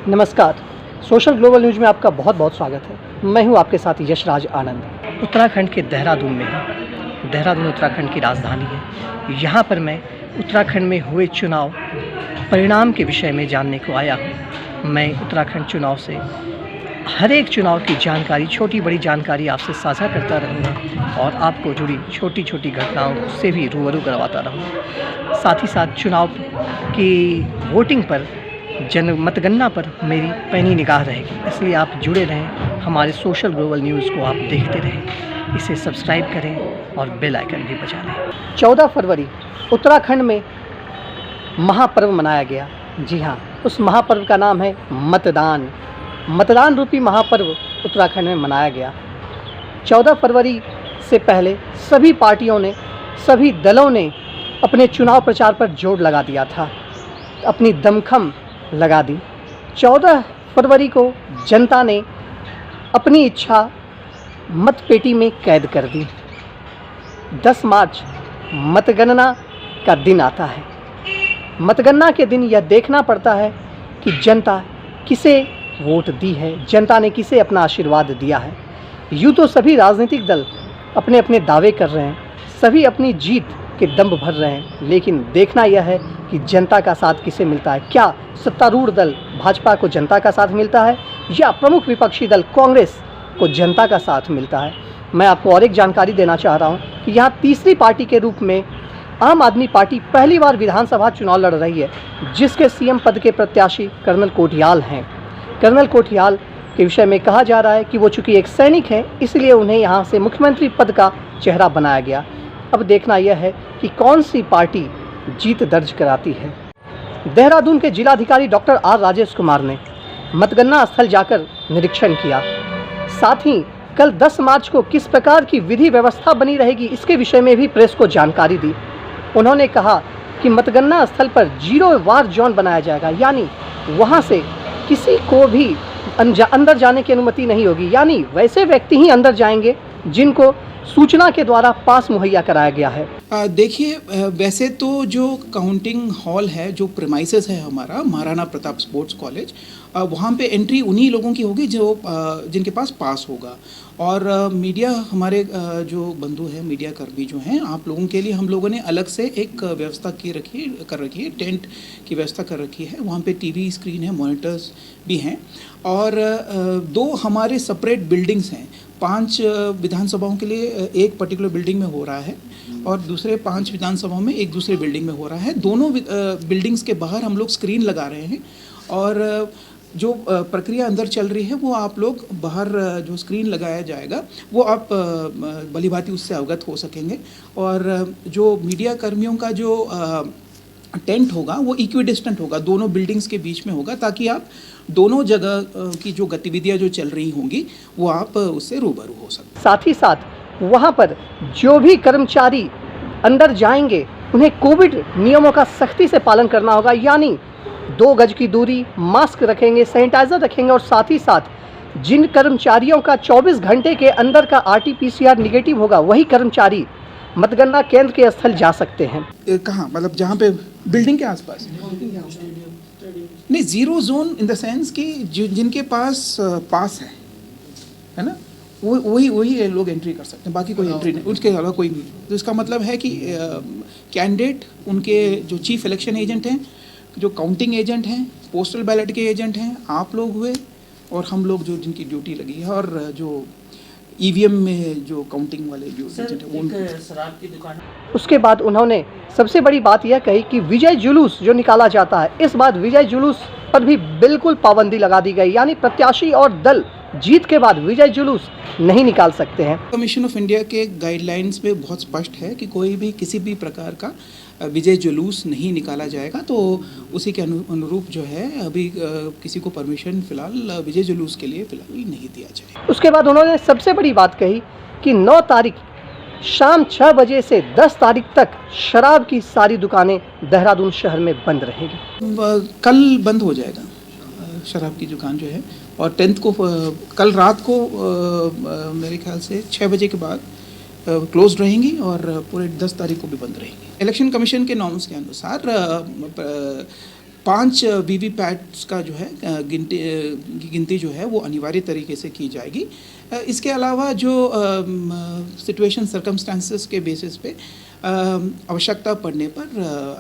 नमस्कार। Social global news में आपका बहुत बहुत स्वागत है। मैं हूं आपके साथ यशराज आनंद। उत्तराखंड के देहरादून में हूं। देहरादून उत्तराखंड की राजधानी है। यहां पर मैं उत्तराखंड में हुए चुनाव परिणाम के विषय में जानने को आया हूं। मैं उत्तराखंड चुनाव से हर एक चुनाव की जानकारी, छोटी बड़ी जानकारी आपसे साझा करता रहूँगा और आपको जुड़ी छोटी छोटी घटनाओं से भी रूबरू करवाता रहूँगा। साथ ही साथ चुनाव की वोटिंग पर, मतगणना पर मेरी पैनी निगाह रहेगी। इसलिए आप जुड़े रहें, हमारे सोशल ग्लोबल न्यूज़ को आप देखते रहें। इसे सब्सक्राइब करें और बेल आइकन भी बजा लें। 14 फरवरी उत्तराखंड में महापर्व मनाया गया। जी हाँ, उस महापर्व का नाम है मतदान। मतदान रूपी महापर्व उत्तराखंड में मनाया गया। 14 फरवरी से पहले सभी पार्टियों ने, सभी दलों ने अपने चुनाव प्रचार पर जोर लगा दिया था, अपनी दमखम लगा दी। 14 फरवरी को जनता ने अपनी इच्छा मतपेटी में कैद कर दी। 10 मार्च मतगणना का दिन आता है। मतगणना के दिन यह देखना पड़ता है कि जनता किसे वोट दी है, जनता ने किसे अपना आशीर्वाद दिया है। यूँ तो सभी राजनीतिक दल अपने अपने दावे कर रहे हैं, सभी अपनी जीत के दम भर रहे हैं, लेकिन देखना यह है कि जनता का साथ किसे मिलता है। क्या सत्तारूढ़ दल भाजपा को जनता का साथ मिलता है या प्रमुख विपक्षी दल कांग्रेस को जनता का साथ मिलता है। मैं आपको और एक जानकारी देना चाह रहा हूं कि यहाँ तीसरी पार्टी के रूप में आम आदमी पार्टी पहली बार विधानसभा चुनाव लड़ रही है, जिसके सीएम पद के प्रत्याशी कर्नल कोठियाल हैं। कर्नल कोठियाल के विषय में कहा जा रहा है कि वो चूँकि एक सैनिक हैं, इसलिए उन्हें यहाँ से मुख्यमंत्री पद का चेहरा बनाया गया। अब देखना यह है कि कौन सी पार्टी जीत दर्ज कराती है। देहरादून के जिलाधिकारी डॉक्टर आर राजेश कुमार ने मतगणना स्थल जाकर निरीक्षण किया। साथ ही कल 10 मार्च को किस प्रकार की विधि व्यवस्था बनी रहेगी, इसके विषय में भी प्रेस को जानकारी दी। उन्होंने कहा कि मतगणना स्थल पर 0 वार जोन बनाया जाएगा, यानी वहां से किसी को भी अंदर जाने की अनुमति नहीं होगी, यानी वैसे व्यक्ति ही अंदर जाएंगे जिनको सूचना के द्वारा पास मुहैया कराया गया है। देखिए, वैसे तो जो काउंटिंग हॉल है, जो प्रेमाइसेस है हमारा महाराणा प्रताप स्पोर्ट्स कॉलेज, वहाँ पे एंट्री उन्हीं लोगों की होगी जो जिनके पास पास होगा। और मीडिया, हमारे जो बंधु हैं, मीडिया कर्मी जो हैं, आप लोगों के लिए हम लोगों ने अलग से एक व्यवस्था कर रखी है, टेंट की व्यवस्था कर रखी है। वहाँ पे टीवी स्क्रीन है, मॉनिटर्स भी हैं और 2 हमारे सेपरेट बिल्डिंग्स हैं। 5 विधानसभाओं के लिए एक पर्टिकुलर बिल्डिंग में हो रहा है और दूसरे 5 विधानसभाओं में एक दूसरे बिल्डिंग में हो रहा है। दोनों बिल्डिंग्स के बाहर हम लोग स्क्रीन लगा रहे हैं और जो प्रक्रिया अंदर चल रही है वो आप लोग बाहर जो स्क्रीन लगाया जाएगा वो आप भलीभांति उससे अवगत हो सकेंगे। और जो मीडिया कर्मियों का जो टेंट होगा वो इक्विडिस्टेंट होगा, दोनों बिल्डिंग्स के बीच में होगा, ताकि आप दोनों जगह की जो गतिविधियां जो चल रही होंगी वो आप उससे रूबरू हो सकते। साथ ही साथ वहां पर जो भी कर्मचारी अंदर जाएंगे उन्हें कोविड नियमों का सख्ती से पालन करना होगा, यानी 2 गज की दूरी, मास्क रखेंगे, सैनिटाइजर रखेंगे और साथ ही साथ जिन कर्मचारियों का 24 घंटे के अंदर का RT-PCR निगेटिव होगा वही कर्मचारी मतगणना केंद्र के स्थल जा सकते हैं। कहाँ, मतलब जहाँ पे बिल्डिंग के आसपास? नहीं, 0 जोन इन द सेंस कि जिनके पास पास है ना, वही लोग एंट्री कर सकते हैं, बाकी कोई एंट्री नहीं, उसके अलावा कोई नहीं। तो इसका मतलब है कि कैंडिडेट, उनके जो चीफ इलेक्शन एजेंट हैं, जो काउंटिंग एजेंट हैं, पोस्टल बैलेट के एजेंट हैं, आप लोग हुए और हम लोग जो जिनकी ड्यूटी लगी है, और जो EVM में जो काउंटिंग वाले जो एजेंट हैं वो शराब की दुकान। उसके बाद उन्होंने सबसे बड़ी बात यह कही कि विजय जुलूस जो निकाला जाता है, इस बार विजय जुलूस पर भी बिल्कुल पाबंदी लगा दी गई, यानी प्रत्याशी और दल जीत के बाद विजय जुलूस नहीं निकाल सकते हैं। कमीशन ऑफ इंडिया के गाइडलाइंस में बहुत स्पष्ट है कि कोई भी किसी भी प्रकार का विजय जुलूस नहीं निकाला जाएगा। तो उसी के अनुरूप जो है अभी किसी को परमिशन फिलहाल विजय जुलूस के लिए फिलहाल नहीं दिया जाए। उसके बाद उन्होंने सबसे बड़ी बात कही कि 9 तारीख शाम 6 बजे से 10 तारीख तक शराब की सारी दुकानें देहरादून शहर में बंद रहेगी। कल बंद हो जाएगा शराब की दुकान जो है, और 10 को कल रात को मेरे ख्याल से 6 बजे के बाद क्लोज रहेंगी और पूरे 10 तारीख को भी बंद रहेंगी। इलेक्शन कमीशन के नॉर्म्स के अनुसार 5 वीवीपैट्स का जो है गिनती जो है वो अनिवार्य तरीके से की जाएगी। इसके अलावा जो सिचुएशन सर्कमस्टांसेस के बेसिस पे आवश्यकता पड़ने पर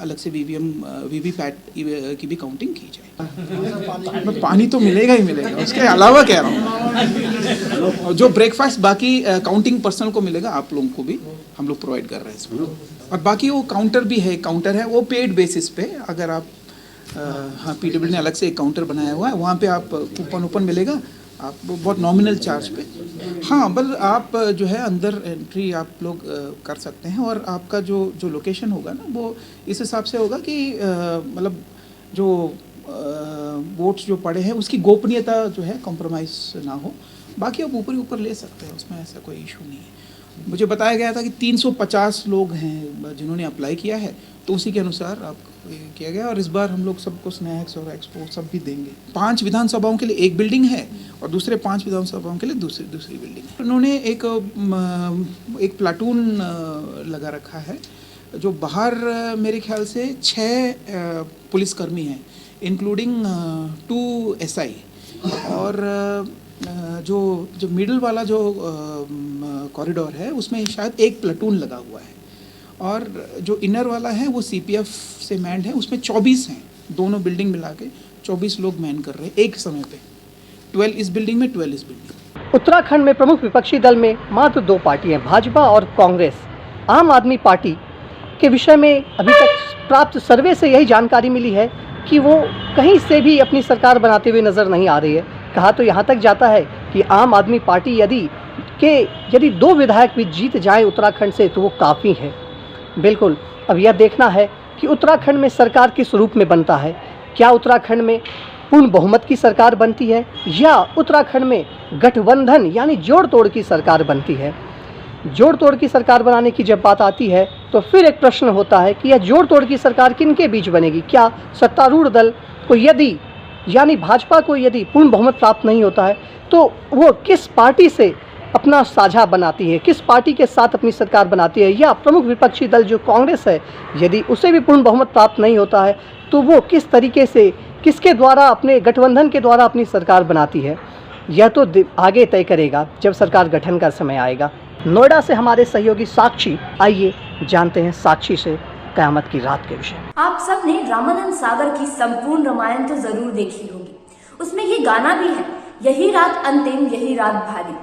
अलग से वीवीपैट की भी काउंटिंग की जाए। पानी तो मिलेगा ही मिलेगा, उसके अलावा कह रहा हूँ जो ब्रेकफास्ट बाकी काउंटिंग पर्सनल को मिलेगा, आप लोगों को भी हम लोग प्रोवाइड कर रहे हैं इसमें। और बाकी वो काउंटर है वो पेड बेसिस पे, अगर आप हाँ पीडब्ल्यू ने अलग से एक काउंटर बनाया हुआ है, वहाँ पे आप कूपन मिलेगा, आप बहुत नॉमिनल चार्ज पे। हाँ बल आप जो है अंदर एंट्री आप लोग कर सकते हैं, और आपका जो लोकेशन होगा ना वो इस हिसाब से होगा कि मतलब जो वोट्स जो पड़े हैं उसकी गोपनीयता जो है कॉम्प्रोमाइज़ ना हो। बाकी आप ऊपर ले सकते हैं, उसमें ऐसा कोई इशू नहीं है। मुझे बताया गया था कि 350 लोग हैं जिन्होंने अप्लाई किया है, तो उसी के अनुसार आप किया गया। और इस बार हम लोग सबको स्नैक्स और एक्सपोर्ट सब भी देंगे। 5 विधानसभाओं के लिए एक बिल्डिंग है और दूसरे 5 विधानसभाओं के लिए दूसरी बिल्डिंग है। उन्होंने एक प्लाटून लगा रखा है, जो बाहर मेरे ख्याल से 6 पुलिसकर्मी हैं, इंक्लूडिंग 2 SI, और जो मिडल वाला जो कॉरिडोर है उसमें शायद 1 प्लाटून लगा हुआ है, और जो इनर वाला है वो CPF से मैंड है, उसमें 24 हैं। दोनों बिल्डिंग मिला के 24 लोग मैन कर रहे हैं एक समय पे, 12 इस बिल्डिंग में, 12 इस बिल्डिंग। उत्तराखंड में प्रमुख विपक्षी दल में मात्र 2 पार्टियां, भाजपा और कांग्रेस। आम आदमी पार्टी के विषय में अभी तक प्राप्त सर्वे से यही जानकारी मिली है कि वो कहीं से भी अपनी सरकार बनाते हुए नज़र नहीं आ रही है। कहा तो यहाँ तक जाता है कि आम आदमी पार्टी यदि 2 विधायक भी जीत जाए उत्तराखंड से तो वो काफ़ी है। बिल्कुल, अब यह देखना है कि उत्तराखंड में सरकार किस रूप में बनता है। क्या उत्तराखंड में पूर्ण बहुमत की सरकार बनती है, या उत्तराखंड में गठबंधन यानी जोड़ तोड़ की सरकार बनती है। जोड़ तोड़ की सरकार बनाने की जब बात आती है तो फिर एक प्रश्न होता है कि यह जोड़ तोड़ की सरकार किनके बीच बनेगी। क्या सत्तारूढ़ दल को यानी भाजपा को यदि पूर्ण बहुमत प्राप्त नहीं होता है तो वो किस पार्टी से अपना साझा बनाती है, किस पार्टी के साथ अपनी सरकार बनाती है, या प्रमुख विपक्षी दल जो कांग्रेस है यदि उसे भी पूर्ण बहुमत प्राप्त नहीं होता है तो वो किस तरीके से, किसके द्वारा, अपने गठबंधन के द्वारा अपनी सरकार बनाती है। यह तो आगे तय करेगा जब सरकार गठन का समय आएगा। नोएडा से हमारे सहयोगी साक्षी, आइए जानते हैं साक्षी से कयामत की रात के विषय में। आप सब ने रामानंद सागर की संपूर्ण रामायण तो जरूर देखी होगी। उसमें ये गाना भी है, यही रात अंतिम, यही रात भारी।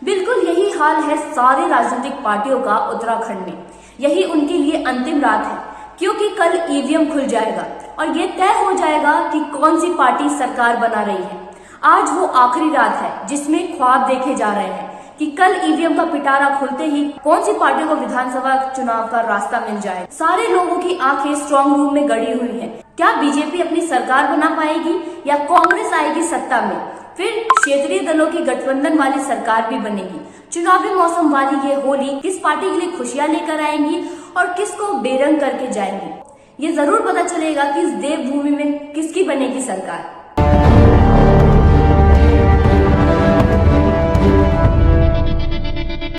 बिल्कुल यही हाल है सारे राजनीतिक पार्टियों का उत्तराखंड में। यही उनके लिए अंतिम रात है, क्योंकि कल EVM खुल जाएगा और ये तय हो जाएगा कि कौन सी पार्टी सरकार बना रही है। आज वो आखिरी रात है जिसमें ख्वाब देखे जा रहे हैं कि कल EVM का पिटारा खुलते ही कौन सी पार्टी को विधानसभा चुनाव का रास्ता मिल जाए। सारे लोगों की आंखें स्ट्रांग रूम में गड़ी हुई हैं। क्या बीजेपी अपनी सरकार बना पाएगी या कांग्रेस आएगी सत्ता में? फिर क्षेत्रीय दलों की गठबंधन वाली सरकार भी बनेगी। चुनावी मौसम वाली ये होली किस पार्टी के लिए खुशियां लेकर आएंगी और किसको बेरंग करके जाएंगी, ये जरूर पता चलेगा कि इस देवभूमि में किसकी बनेगी सरकार।